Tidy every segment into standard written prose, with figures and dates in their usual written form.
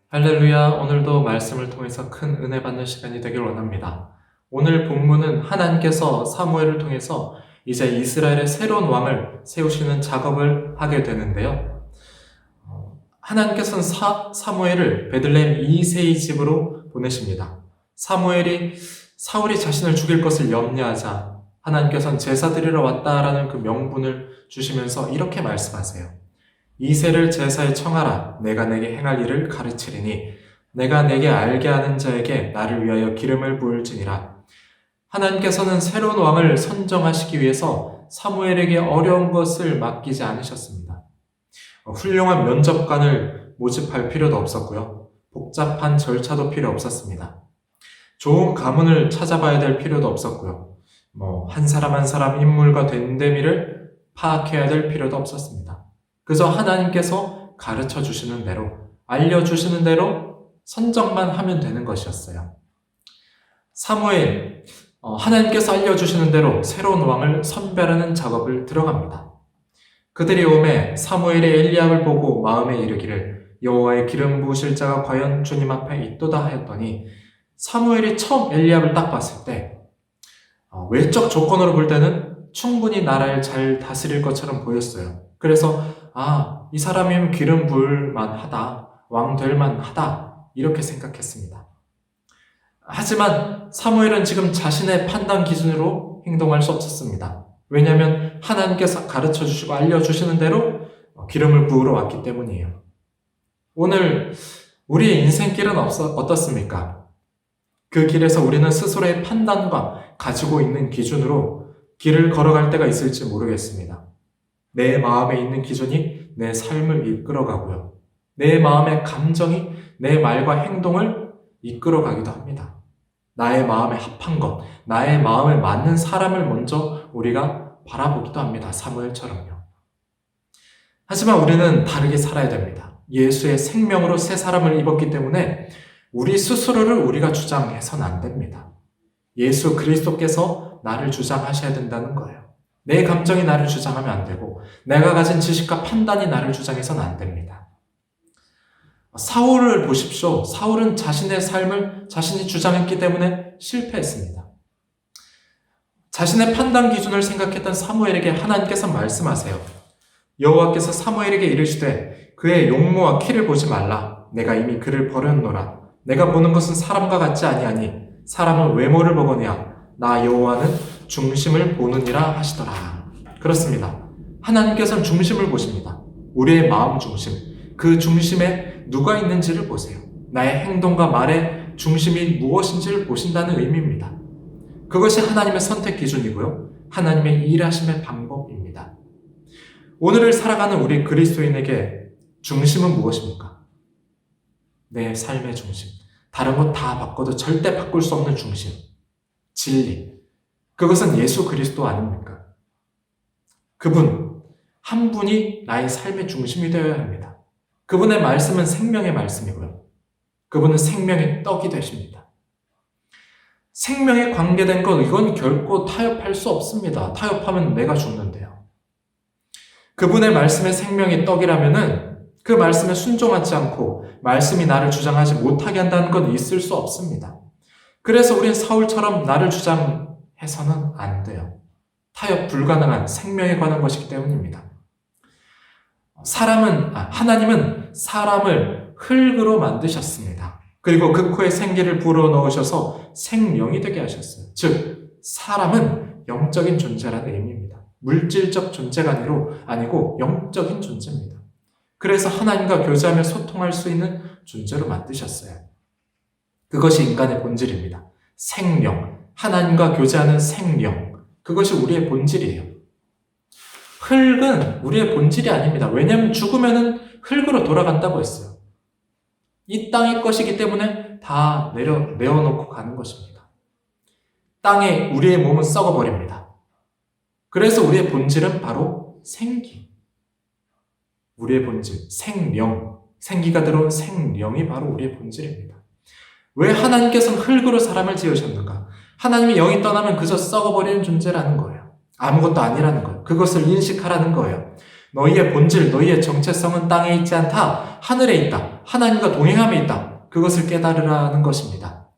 할렐루야, 오늘도 말씀을 통해서 큰 은혜 받는 시간이 되길 원합니다. 오늘 본문은 하나님께서 사무엘을 통해서 이제 이스라엘의 새로운 왕을 세우시는 작업을 하게 되는데요. 하나님께서는 사무엘을 베들레헴 이새의 집으로 보내십니다. 사울이 자신을 죽일 것을 염려하자 하나님께서는 제사 드리러 왔다라는 그 명분을 주시면서 이렇게 말씀하세요. 이새를 제사에 청하라. 내가 내게 행할 일을 가르치리니 내가 내게 알게 하는 자에게 나를 위하여 기름을 부을지니라. 하나님께서는 새로운 왕을 선정하시기 위해서 사무엘에게 어려운 것을 맡기지 않으셨습니다. 훌륭한 면접관을 모집할 필요도 없었고요. 복잡한 절차도 필요 없었습니다. 좋은 가문을 찾아봐야 될 필요도 없었고요. 한 사람 한 사람 인물과 됨됨이를 파악해야 될 필요도 없었습니다. 그저 하나님께서 가르쳐 주시는 대로, 알려주시는 대로 선정만 하면 되는 것이었어요. 사무엘, 하나님께서 알려주시는 대로 새로운 왕을 선별하는 작업을 들어갑니다. 그들이 오매 사무엘이 엘리압을 보고 마음에 이르기를 여호와의 기름 부으실 자가 과연 주님 앞에 있도다 하였더니 사무엘이 처음 엘리압을 딱 봤을 때 외적 조건으로 볼 때는 충분히 나라를 잘 다스릴 것처럼 보였어요. 그래서 이 사람이면 기름 부을 만하다, 왕 될 만하다 이렇게 생각했습니다. 하지만 사무엘은 지금 자신의 판단 기준으로 행동할 수 없었습니다. 왜냐하면 하나님께서 가르쳐 주시고 알려주시는 대로 기름을 부으러 왔기 때문이에요. 오늘 우리의 인생길은 어떻습니까? 그 길에서 우리는 스스로의 판단과 가지고 있는 기준으로 길을 걸어갈 때가 있을지 모르겠습니다. 내 마음에 있는 기준이 내 삶을 이끌어가고요. 내 마음의 감정이 내 말과 행동을 이끌어가기도 합니다. 나의 마음에 합한 것, 나의 마음에 맞는 사람을 먼저 우리가 바라보기도 합니다. 사무엘처럼요. 하지만 우리는 다르게 살아야 됩니다. 예수의 생명으로 새 사람을 입었기 때문에 우리 스스로를 우리가 주장해서는 안 됩니다. 예수 그리스도께서 나를 주장하셔야 된다는 거예요. 내 감정이 나를 주장하면 안 되고 내가 가진 지식과 판단이 나를 주장해서는 안 됩니다. 사울을 보십시오. 사울은 자신의 삶을 자신이 주장했기 때문에 실패했습니다. 자신의 판단 기준을 생각했던 사무엘에게 하나님께서 말씀하세요. 여호와께서 사무엘에게 이르시되 그의 용모와 키를 보지 말라. 내가 이미 그를 버렸노라. 내가 보는 것은 사람과 같지 아니하니 사람은 외모를 보거니와 나 여호와는 중심을 보느니라 하시더라. 그렇습니다. 하나님께서는 중심을 보십니다. 우리의 마음 중심, 그 중심에 누가 있는지를 보세요. 나의 행동과 말의 중심이 무엇인지를 보신다는 의미입니다. 그것이 하나님의 선택 기준이고요. 하나님의 일하심의 방법입니다. 오늘을 살아가는 우리 그리스도인에게 중심은 무엇입니까? 내 삶의 중심. 다른 것 다 바꿔도 절대 바꿀 수 없는 중심. 진리. 그것은 예수 그리스도 아닙니까? 그분, 한 분이 나의 삶의 중심이 되어야 합니다. 그분의 말씀은 생명의 말씀이고요. 그분은 생명의 떡이 되십니다. 생명에 관계된 것, 이건 결코 타협할 수 없습니다. 타협하면 내가 죽는데요. 그분의 말씀에 생명의 떡이라면은 그 말씀에 순종하지 않고 말씀이 나를 주장하지 못하게 한다는 건 있을 수 없습니다. 그래서 우린 사울처럼 나를 주장해서는 안 돼요. 타협 불가능한 생명에 관한 것이기 때문입니다. 하나님은 사람을 흙으로 만드셨습니다. 그리고 그 코에 생기를 불어넣으셔서 생명이 되게 하셨어요. 즉, 사람은 영적인 존재라는 의미입니다. 물질적 존재가 아니고 영적인 존재입니다. 그래서 하나님과 교제하며 소통할 수 있는 존재로 만드셨어요. 그것이 인간의 본질입니다. 생명, 하나님과 교제하는 생명, 그것이 우리의 본질이에요. 흙은 우리의 본질이 아닙니다. 왜냐하면 죽으면 흙으로 돌아간다고 했어요. 이 땅의 것이기 때문에 다 내어놓고 가는 것입니다. 땅에 우리의 몸은 썩어버립니다. 그래서 우리의 본질은 바로 생기. 우리의 본질, 생명, 생기가 들어온 생명이 바로 우리의 본질입니다. 왜 하나님께서는 흙으로 사람을 지으셨는가? 하나님의 영이 떠나면 그저 썩어버리는 존재라는 거예요. 아무것도 아니라는 거예요. 그것을 인식하라는 거예요. 너희의 본질, 너희의 정체성은 땅에 있지 않다. 하늘에 있다. 하나님과 동행함에 있다. 그것을 깨달으라는 것입니다.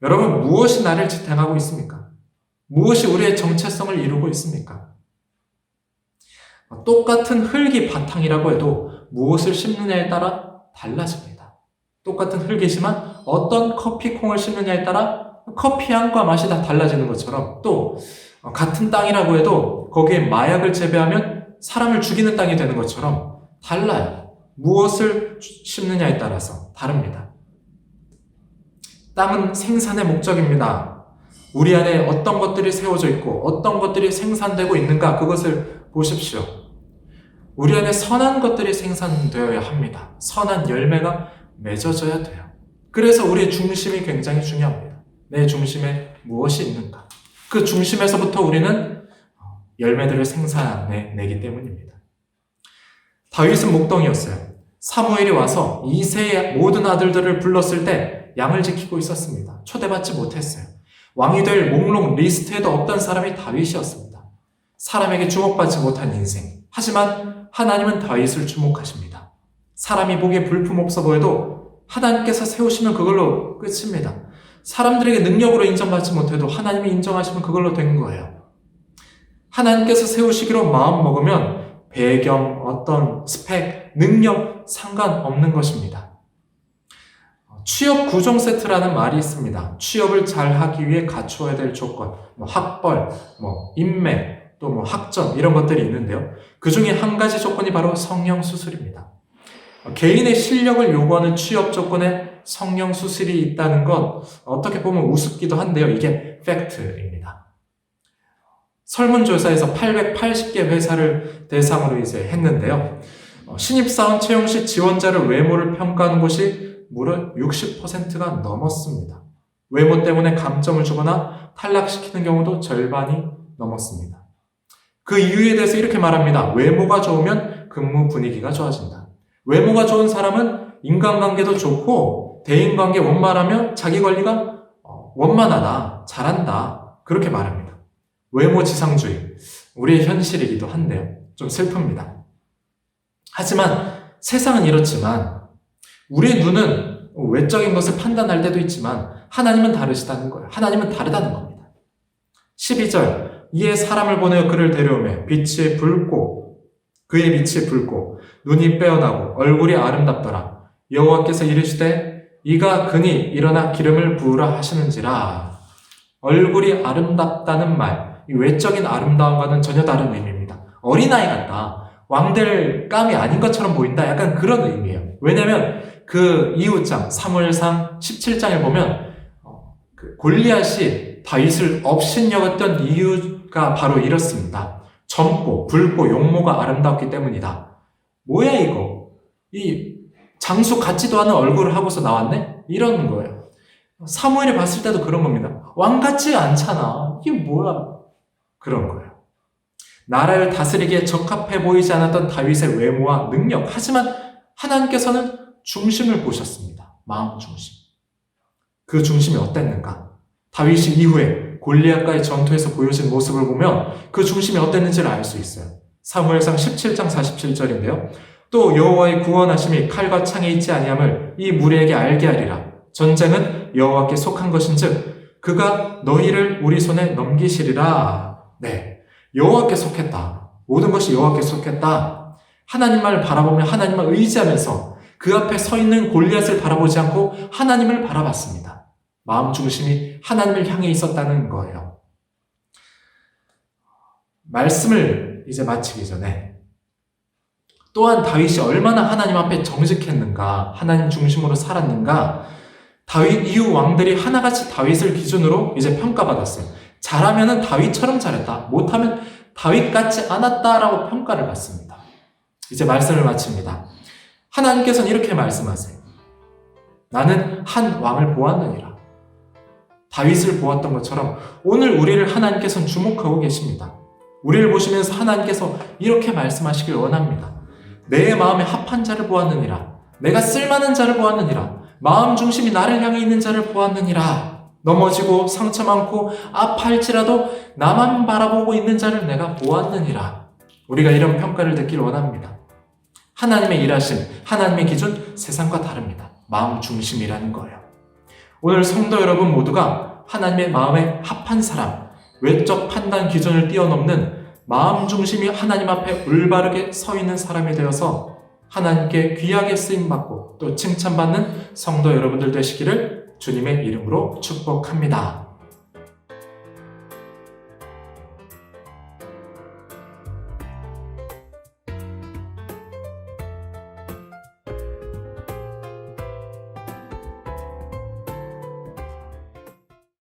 여러분, 무엇이 나를 지탱하고 있습니까? 무엇이 우리의 정체성을 이루고 있습니까? 똑같은 흙이 바탕이라고 해도 무엇을 심느냐에 따라 달라집니다. 똑같은 흙이지만 어떤 커피콩을 심느냐에 따라 커피 향과 맛이 다 달라지는 것처럼, 또 같은 땅이라고 해도 거기에 마약을 재배하면 사람을 죽이는 땅이 되는 것처럼 달라요. 무엇을 심느냐에 따라서 다릅니다. 땅은 생산의 목적입니다. 우리 안에 어떤 것들이 세워져 있고 어떤 것들이 생산되고 있는가, 그것을 보십시오. 우리 안에 선한 것들이 생산되어야 합니다. 선한 열매가 맺어져야 돼요. 그래서 우리의 중심이 굉장히 중요합니다. 내 중심에 무엇이 있는가. 그 중심에서부터 우리는 열매들을 생산해내기 때문입니다. 다윗은 목동이었어요. 사무엘이 와서 이새의 모든 아들들을 불렀을 때 양을 지키고 있었습니다. 초대받지 못했어요. 왕이 될 목록 리스트에도 없던 사람이 다윗이었습니다. 사람에게 주목받지 못한 인생. 하지만 하나님은 다윗을 주목하십니다. 사람이 보기에 볼품없어 보여도 하나님께서 세우시면 그걸로 끝입니다. 사람들에게 능력으로 인정받지 못해도 하나님이 인정하시면 그걸로 된 거예요. 하나님께서 세우시기로 마음먹으면 배경, 어떤 스펙, 능력 상관없는 것입니다. 취업 구종 세트라는 말이 있습니다. 취업을 잘 하기 위해 갖추어야 될 조건, 학벌, 인맥, 또 학점, 이런 것들이 있는데요. 그 중에 한 가지 조건이 바로 성형수술입니다. 개인의 실력을 요구하는 취업 조건에 성형수술이 있다는 건 어떻게 보면 우습기도 한데요. 이게 팩트입니다. 설문조사에서 880개 회사를 대상으로 했는데요. 신입사원 채용 시 지원자를 외모를 평가하는 곳이 무려 60%가 넘었습니다. 외모 때문에 감점을 주거나 탈락시키는 경우도 절반이 넘었습니다. 그 이유에 대해서 이렇게 말합니다. 외모가 좋으면 근무 분위기가 좋아진다. 외모가 좋은 사람은 인간관계도 좋고 대인관계 원만하면 자기 관리가 원만하다, 잘한다, 그렇게 말합니다. 외모지상주의, 우리의 현실이기도 한데요. 좀 슬픕니다. 하지만 세상은 이렇지만 우리의 눈은 외적인 것을 판단할 때도 있지만 하나님은 다르시다는 거예요. 하나님은 다르다는 겁니다. 12절, 이에 사람을 보내어 그를 데려오매 빛이 붉고 그의 빛이 붉고 눈이 빼어나고 얼굴이 아름답더라. 여호와께서 이르시되 이가 그니 일어나 기름을 부으라 하시는지라. 얼굴이 아름답다는 말, 이 외적인 아름다움과는 전혀 다른 의미입니다. 어린아이 같다, 왕될 감이 아닌 것처럼 보인다, 약간 그런 의미예요. 왜냐하면 그 이후장 사무엘상 17장에 보면 골리앗이 다윗을 업신여겼던 이유가 바로 이렇습니다. 젊고 붉고 용모가 아름답기 때문이다. 뭐야 이거? 이 장수 같지도 않은 얼굴을 하고서 나왔네? 이런 거예요. 사무엘이 봤을 때도 그런 겁니다. 왕 같지 않잖아. 이게 뭐야? 그런 거예요. 나라를 다스리기에 적합해 보이지 않았던 다윗의 외모와 능력. 하지만 하나님께서는 중심을 보셨습니다. 마음 중심. 그 중심이 어땠는가? 다윗이 이후에 골리앗과의 전투에서 보여진 모습을 보면 그 중심이 어땠는지를 알 수 있어요. 사무엘상 17장 47절인데요. 또 여호와의 구원하심이 칼과 창에 있지 아니함을 이 무리에게 알게 하리라. 전쟁은 여호와께 속한 것인즉 그가 너희를 우리 손에 넘기시리라. 네, 여호와께 속했다. 모든 것이 여호와께 속했다. 하나님만을 바라보며 하나님만 의지하면서 그 앞에 서 있는 골리앗을 바라보지 않고 하나님을 바라봤습니다. 마음 중심이 하나님을 향해 있었다는 거예요. 말씀을 이제 마치기 전에 또한 다윗이 얼마나 하나님 앞에 정직했는가, 하나님 중심으로 살았는가, 다윗 이후 왕들이 하나같이 다윗을 기준으로 이제 평가받았어요. 잘하면은 다윗처럼 잘했다, 못하면 다윗 같지 않았다라고 평가를 받습니다. 이제 말씀을 마칩니다. 하나님께서는 이렇게 말씀하세요. 나는 한 왕을 보았느니라. 다윗을 보았던 것처럼 오늘 우리를 하나님께서는 주목하고 계십니다. 우리를 보시면서 하나님께서 이렇게 말씀하시길 원합니다. 내 마음에 합한 자를 보았느니라. 내가 쓸만한 자를 보았느니라. 마음 중심이 나를 향해 있는 자를 보았느니라. 넘어지고 상처 많고 아파할지라도 나만 바라보고 있는 자를 내가 보았느니라. 우리가 이런 평가를 듣길 원합니다. 하나님의 일하심, 하나님의 기준 세상과 다릅니다. 마음 중심이라는 거예요. 오늘 성도 여러분 모두가 하나님의 마음에 합한 사람, 외적 판단 기준을 뛰어넘는 마음 중심이 하나님 앞에 올바르게 서 있는 사람이 되어서 하나님께 귀하게 쓰임받고 또 칭찬받는 성도 여러분들 되시기를 주님의 이름으로 축복합니다.